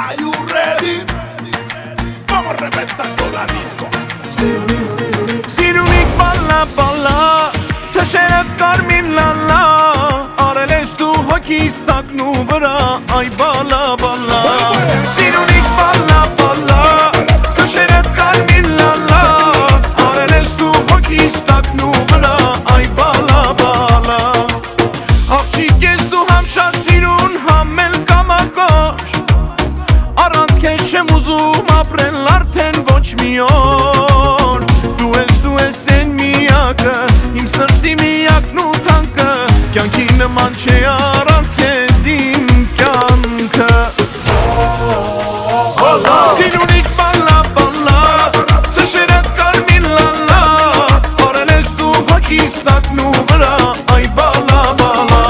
Are you ready? Vamos reventando la disco. Սիրունիկ բալա բալա Թշերդ կարմիր լալա Արել ես դու հոգիս տակնու վրա Այ բալա բալա Սիրունիկ բալա բալա Թշերդ կարմիր լալա Արել ես դու հոգիս տակնու վրա Այ բալա բալա Աղջիկ ես դու համ շատ սիրուն համ էլ կամակոր Առանց քեզ չեմ ուզում ապրել արդեն ոչ մի օր Դու ես են միակը, իմ սրտի միակն ու թանկը Կյանքի նման չէ առանց քեզ իմ կյանքը Սիրունիկ բալա բալա, թշերդ կարմիր լալա Արել ես դու հոգիս տակնու վրա, այ բալա բալա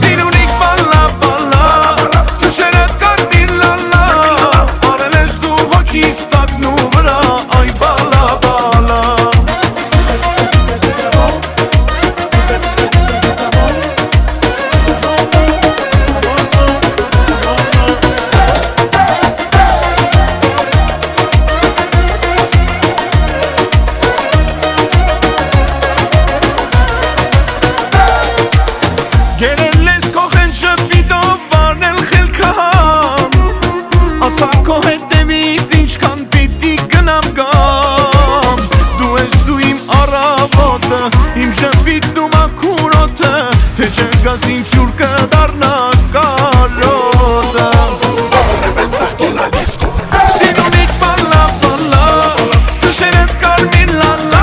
Սիրունիկ բալա բալա, թշերդ կարմիր լալա Արել ես դու հոգիս տակնու վրա, այ բալա բալա Գերել ես քո խենչպիտով վարնել խելքահամ Ասա քո հետևից ինչքան պիտի գնամ գամ Դու ես դու իմ առավոտը, իմ ժպիտն ու մաքուր օդը Թե չգաս ինձ ջուր կդառնա կարոտը Reventando la disco. Սիրունիկ բալա բալա, թշերդ կարմիր լալա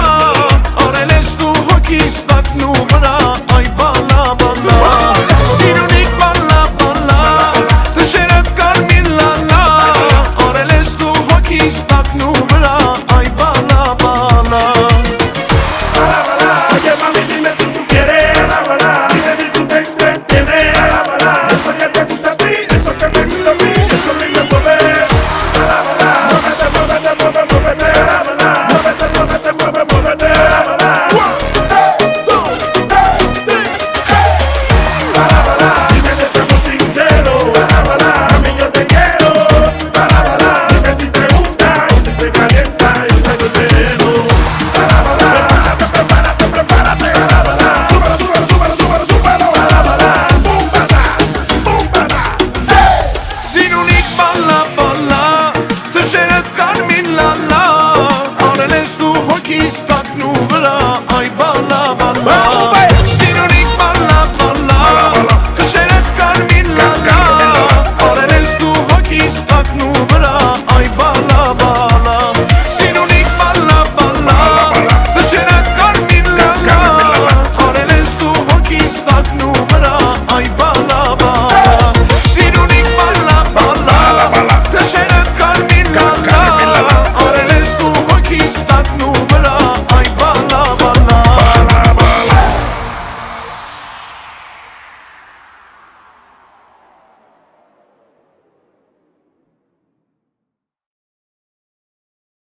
Արել ես դու հոգիս տակնու վրա, այ բալա բալա Սիրունիկ բալա բալա, թշերդ կարմիր լալա Արել ես դու հոգիս տակնու վրա, այ բալա բալա Oye mami, dime si tú quieres. Dime si tú te entiendes. Eso que te gusta a ti, eso que me gusta a mí, eso lindo poder. Muévete, muévete, muévete, muévete. Muévete, muévete, muévete, muévete. 1, 2, 3, hey.